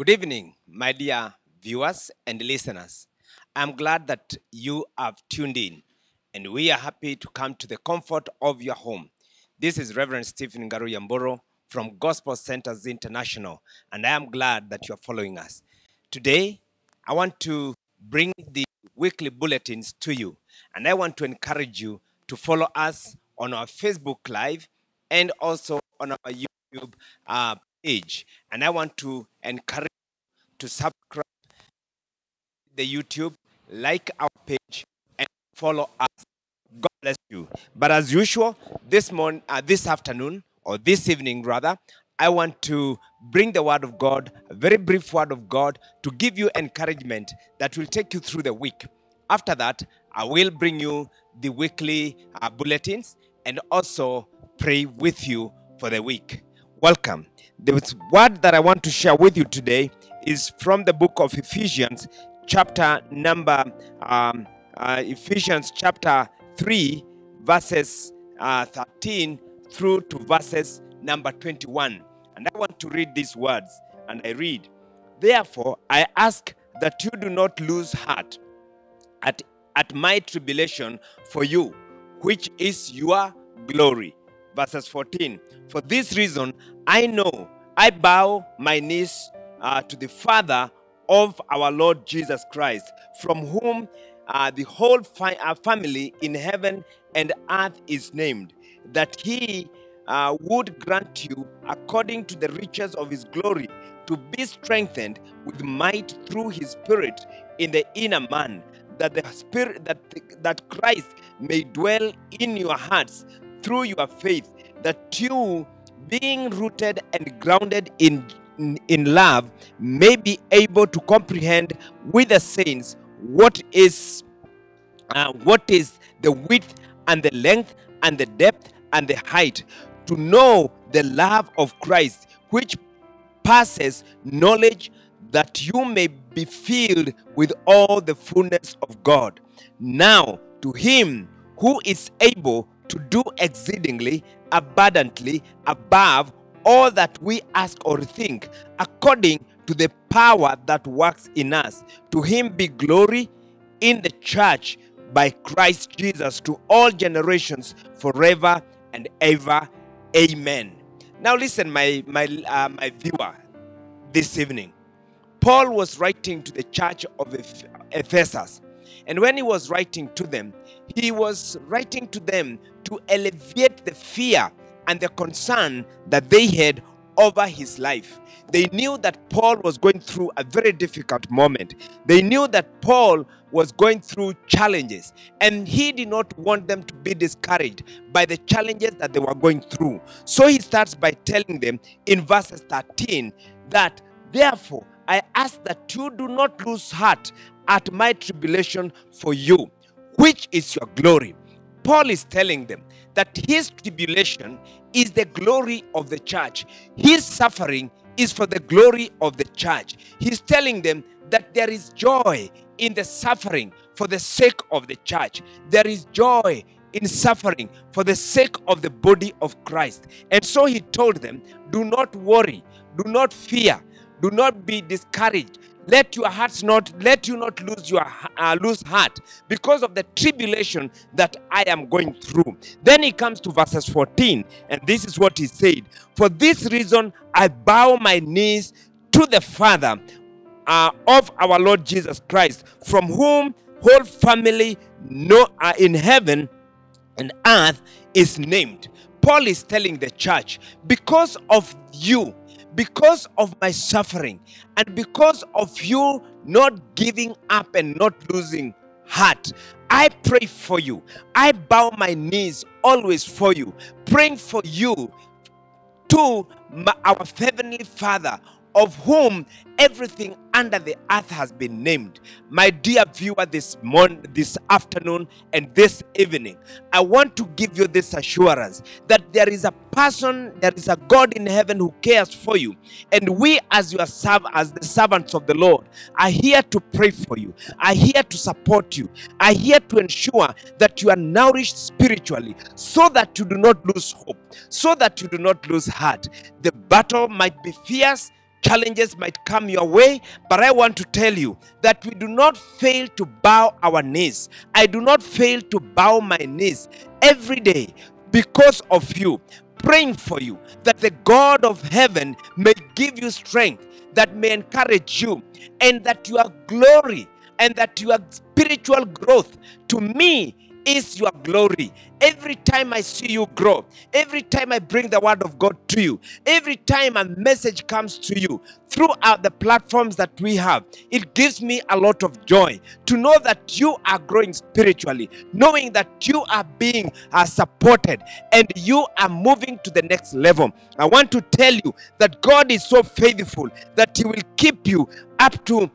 Good evening, my dear viewers and listeners. I'm glad that you have tuned in, and we are happy to come to the comfort of your home. This is Reverend Stephen Ngaru Yamboro from Gospel Centers International, and I am glad that you are following us. Today, I want to bring the weekly bulletins to you, and I want to encourage you to follow us on our Facebook Live and also on our YouTube page. And I want to encourage to subscribe the YouTube, like our page, and follow us. God bless you. But as usual, this afternoon, or this evening rather, I want to bring the word of God, a very brief word of God, to give you encouragement that will take you through the week. After that, I will bring you the weekly bulletins and also pray with you for the week. Welcome. The word that I want to share with you today is from the book of Ephesians, chapter number Ephesians chapter 3, verses 13 through to verses number 21. And I want to read these words, and I read, "Therefore, I ask that you do not lose heart at my tribulation for you, which is your glory." Verses 14, "For this reason I know I bow my knees to the Father of our Lord Jesus Christ, from whom the whole family in heaven and earth is named, that he would grant you, according to the riches of his glory, to be strengthened with might through his Spirit in the inner man, that the Spirit that Christ may dwell in your hearts through your faith, that you, being rooted and grounded in love, may be able to comprehend with the saints what is the width and the length and the depth and the height, to know the love of Christ, which passes knowledge, that you may be filled with all the fullness of God. Now to him who is able to do exceedingly abundantly above all that we ask or think, according to the power that works in us, to him be glory in the church by Christ Jesus to all generations forever and ever. Amen." Now listen, my viewer, this evening, Paul was writing to the church of Ephesus, and when he was writing to them, he was writing to them to alleviate the fear and the concern that they had over his life. They knew that Paul was going through a very difficult moment. They knew that Paul was going through challenges, and he did not want them to be discouraged by the challenges that they were going through. So he starts by telling them in verses 13 that, "Therefore, I ask that you do not lose heart at my tribulation for you, which is your glory." Paul is telling them that his tribulation is the glory of the church. His suffering is for the glory of the church. He's telling them that there is joy in the suffering for the sake of the church. There is joy in suffering for the sake of the body of Christ. And so he told them, do not worry, do not fear, do not be discouraged. Let you not lose heart because of the tribulation that I am going through. Then he comes to verses 14, and this is what he said: "For this reason I bow my knees to the Father of our Lord Jesus Christ, from whom whole family in heaven and earth is named." Paul is telling the church, because of you, because of my suffering, and because of you not giving up and not losing heart, I pray for you. I bow my knees always for you, praying for you to our Heavenly Father, of whom everything under the earth has been named. My dear viewer, this afternoon and this evening, I want to give you this assurance that there is a person, there is a God in heaven who cares for you, and we as the servants of the Lord are here to pray for you, are here to support you, are here to ensure that you are nourished spiritually, so that you do not lose hope, so that you do not lose heart. The battle might be fierce, challenges might come your way, but I want to tell you that we do not fail to bow our knees. I do not fail to bow my knees every day because of you, praying for you, that the God of heaven may give you strength, that may encourage you, and that your glory and that your spiritual growth to me is your glory. Every time I see you grow, every time I bring the word of God to you, every time a message comes to you throughout the platforms that we have, it gives me a lot of joy to know that you are growing spiritually, knowing that you are being supported and you are moving to the next level. I want to tell you that God is so faithful that He will keep you up to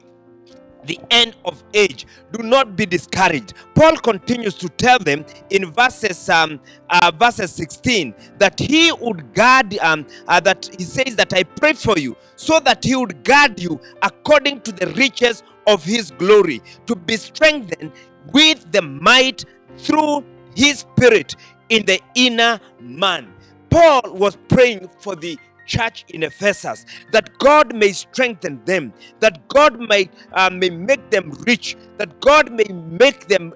the end of age. Do not be discouraged. Paul continues to tell them in verses 16 that he would guard that he says that I pray for you so that he would guard you according to the riches of his glory, to be strengthened with the might through his spirit in the inner man. Paul was praying for the church in Ephesus, that God may strengthen them, that God may make them rich, that God may make them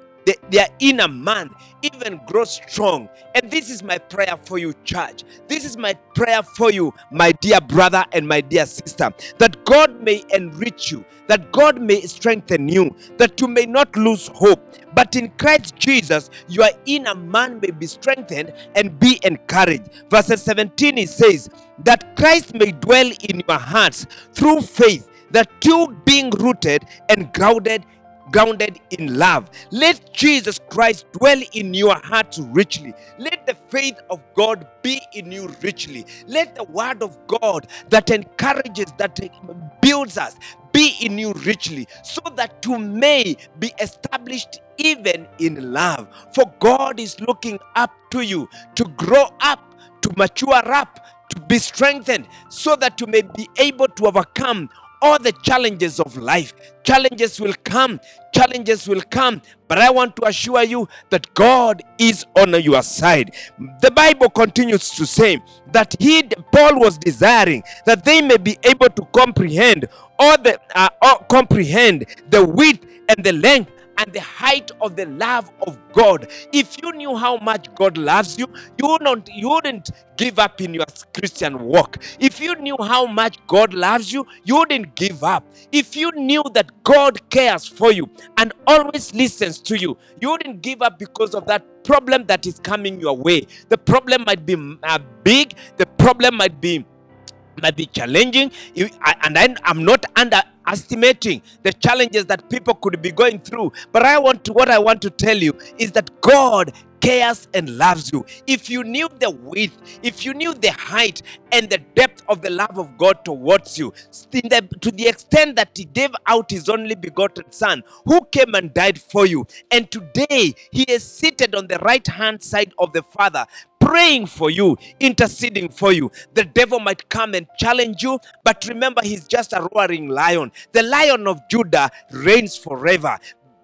their inner man even grow strong. And this is my prayer for you, church. This is my prayer for you, my dear brother and my dear sister, that God may enrich you, that God may strengthen you, that you may not lose hope, but in Christ Jesus your inner man may be strengthened and be encouraged. Verse 17, it says that Christ may dwell in your hearts through faith, that you being rooted and grounded in love. Let Jesus Christ dwell in your hearts richly. Let the faith of God be in you richly. Let the word of God that encourages, that builds us, be in you richly, so that you may be established even in love. For God is looking up to you to grow up, to mature up, to be strengthened, so that you may be able to overcome all the challenges of life. Challenges will come, but I want to assure you that God is on your side. The Bible continues to say that Paul was desiring that they may be able to comprehend comprehend the width and the length and the height of the love of God. If you knew how much God loves you, you wouldn't give up in your Christian walk. If you knew how much God loves you, you wouldn't give up. If you knew that God cares for you and always listens to you, you wouldn't give up because of that problem that is coming your way. The problem might be big, the problem might be challenging, and I'm not underestimating the challenges that people could be going through, but what I want to tell you is that God cares and loves you. If you knew the width, if you knew the height and the depth of the love of God towards you, to the extent that He gave out His only begotten Son, who came and died for you, and today He is seated on the right hand side of the Father, praying for you, interceding for you. The devil might come and challenge you, but remember, he's just a roaring lion. The Lion of Judah reigns forever.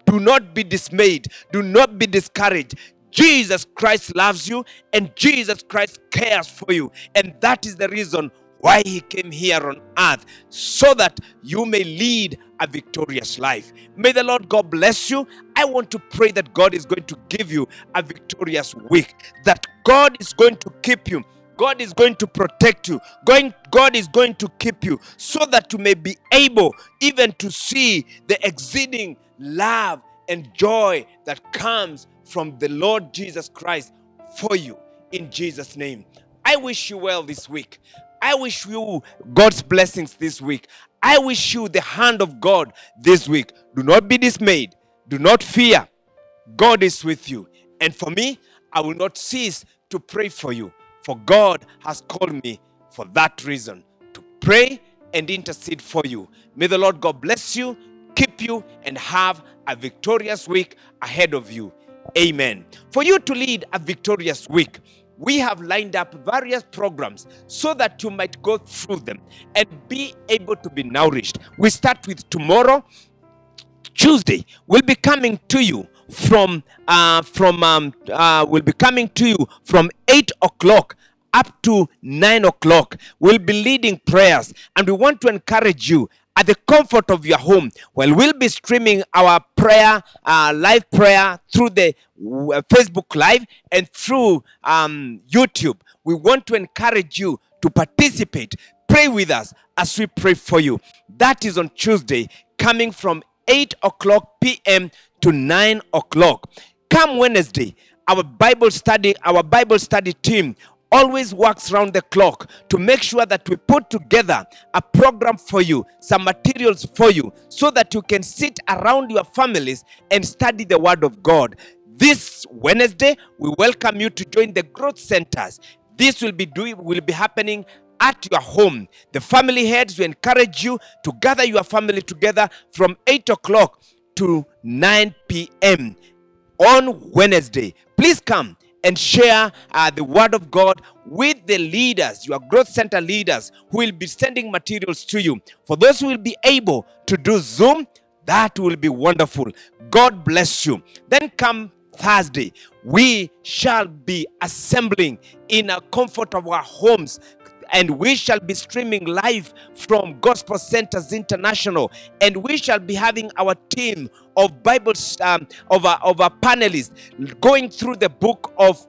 Do not be dismayed. Do not be discouraged. Jesus Christ loves you, and Jesus Christ cares for you. And that is the reason why He came here on earth, so that you may lead a victorious life. May the Lord God bless you. I want to pray that God is going to give you a victorious week, that God is going to keep you, God is going to protect you, God is going to keep you, so that you may be able even to see the exceeding love and joy that comes from the Lord Jesus Christ for you, in Jesus' name. I wish you well this week. I wish you God's blessings this week. I wish you the hand of God this week. Do not be dismayed. Do not fear. God is with you. And for me, I will not cease to pray for you, for God has called me for that reason, to pray and intercede for you. May the Lord God bless you, keep you, and have a victorious week ahead of you. Amen. For you to lead a victorious week, we have lined up various programs so that you might go through them and be able to be nourished. We start with tomorrow. Tuesday, we'll be coming to you from 8 o'clock up to 9 o'clock. We'll be leading prayers, and we want to encourage you at the comfort of your home. Well, we'll be streaming our prayer, live prayer through the Facebook Live and through YouTube. We want to encourage you to participate. Pray with us as we pray for you. That is on Tuesday, coming from 8 o'clock p.m. to 9 o'clock. Come Wednesday, our Bible study team always works round the clock to make sure that we put together a program for you, some materials for you, so that you can sit around your families and study the Word of God. This Wednesday, we welcome you to join the growth centers. This will be happening at your home. The family heads will encourage you to gather your family together from 8 o'clock to 9 p.m. on Wednesday. Please come and share the Word of God with the leaders, your growth center leaders, who will be sending materials to you. For those who will be able to do Zoom, that will be wonderful. God bless you. Then come Thursday, we shall be assembling in the comfort of our homes, and we shall be streaming live from Gospel Centers International, and we shall be having our team of Bible of our panelists going through the book of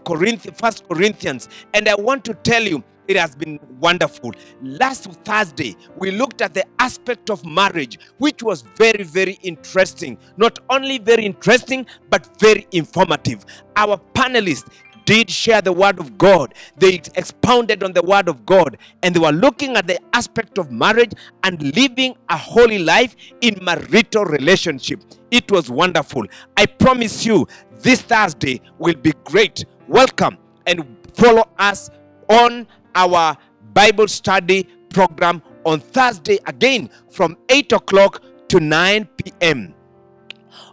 Corinthians, 1 Corinthians. And I want to tell you, it has been wonderful. Last Thursday, we looked at the aspect of marriage, which was very, very interesting. Not only very interesting, but very informative. Our panelists did share the Word of God. They expounded on the Word of God, and they were looking at the aspect of marriage and living a holy life in marital relationship. It was wonderful. I promise you, this Thursday will be great. Welcome and follow us on our Bible study program on Thursday, again from 8 o'clock to 9 p.m.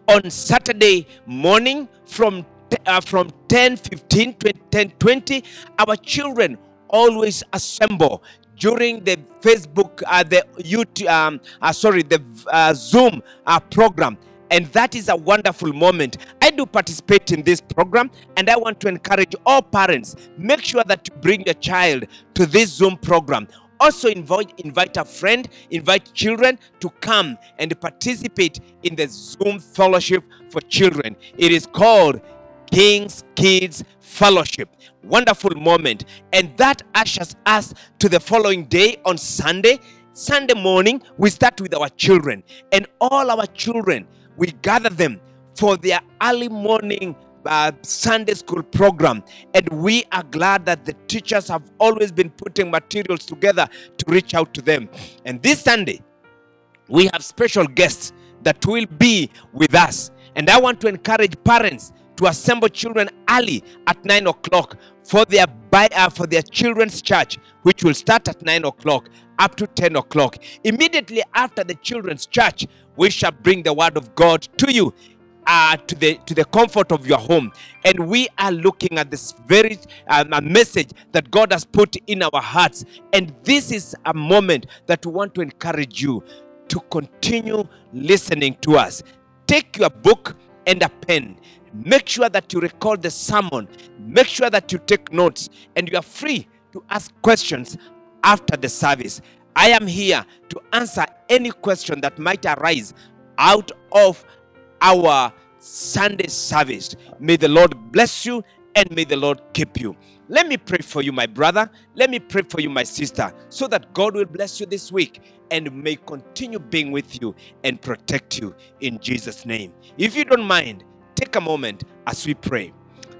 On Saturday morning from 10:15 to 10:20, our children always assemble during the Facebook, the YouTube, the Zoom program. And that is a wonderful moment. I do participate in this program, and I want to encourage all parents, make sure that you bring your child to this Zoom program. Also invite a friend, invite children to come and participate in the Zoom fellowship for children. It is called King's Kids Fellowship. Wonderful moment. And that ushers us to the following day on Sunday. Sunday morning, we start with our children. And all our children, we gather them for their early morning Sunday school program. And we are glad that the teachers have always been putting materials together to reach out to them. And this Sunday, we have special guests that will be with us. And I want to encourage parents to assemble children early at 9 o'clock for their children's church, which will start at 9 o'clock up to 10 o'clock. Immediately after the children's church, we shall bring the Word of God to you, to the comfort of your home. And we are looking at this very message that God has put in our hearts. And this is a moment that we want to encourage you to continue listening to us. Take your book and a pen. Make sure that you record the sermon. Make sure that you take notes, and you are free to ask questions after the service. I am here to answer any question that might arise out of our Sunday service. May the Lord bless you, and may the Lord keep you. Let me pray for you, my brother. Let me pray for you, my sister, so that God will bless you this week and may continue being with you and protect you in Jesus' name. If you don't mind, take a moment as we pray.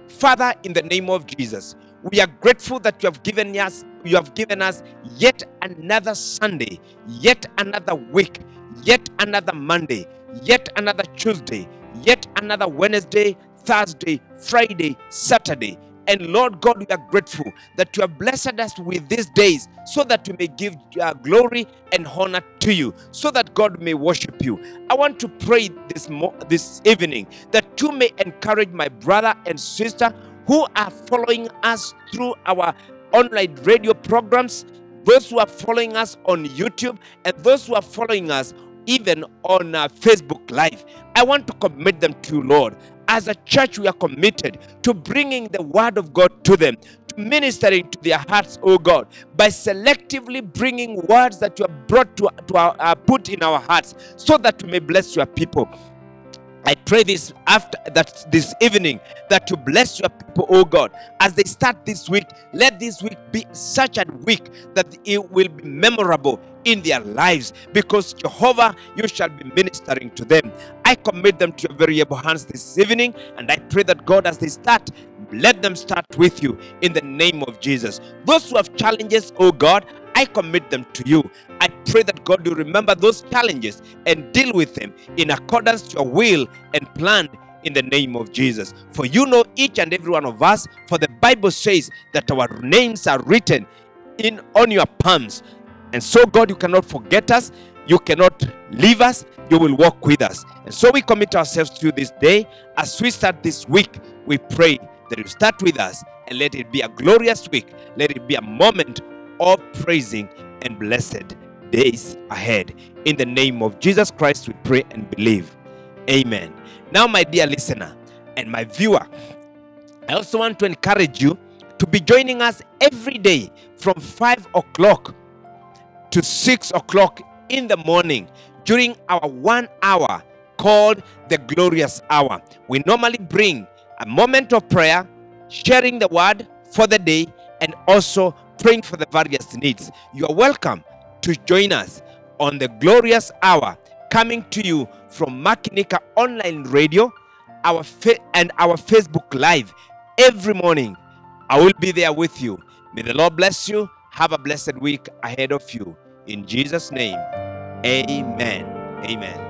Father, in the name of Jesus, we are grateful that you have given us yet another Sunday, yet another week, yet another Monday, yet another Tuesday, yet another Wednesday, Thursday, Friday, Saturday. And Lord God, we are grateful that you have blessed us with these days so that we may give glory and honor to you, so that God may worship you. I want to pray this evening that you may encourage my brother and sister who are following us through our online radio programs, those who are following us on YouTube, and those who are following us even on Facebook Live. I want to commit them to you, Lord. As a church, we are committed to bringing the word of God to them, to ministering to their hearts, oh God, by selectively bringing words that you have brought to our, put in our hearts, so that we may bless your people. I pray this this evening, that you bless your people, oh God, as they start this week. Let this week be such a week that it will be memorable in their lives, because Jehovah, you shall be ministering to them. I commit them to your very able hands this evening, and I pray that God, as they start, let them start with you in the name of Jesus. Those who have challenges, oh God, I commit them to you. I pray that God will remember those challenges and deal with them in accordance to your will and plan in the name of Jesus. For you know each and every one of us, for the Bible says that our names are written on your palms. And so, God, you cannot forget us. You cannot leave us. You will walk with us. And so we commit ourselves to you this day. As we start this week, we pray that you start with us, and let it be a glorious week. Let it be a moment of praising and blessed days ahead. In the name of Jesus Christ, we pray and believe. Amen. Now, my dear listener and my viewer, I also want to encourage you to be joining us every day from 5 o'clock to 6 o'clock in the morning during our 1 hour called the Glorious Hour. We normally bring a moment of prayer, sharing the word for the day, and also praying for the various needs. You are welcome to join us on the Glorious Hour, coming to you from Makinika Online Radio, and our Facebook Live every morning. I will be there with you. May the Lord bless you. Have a blessed week ahead of you. In Jesus' name, amen. Amen.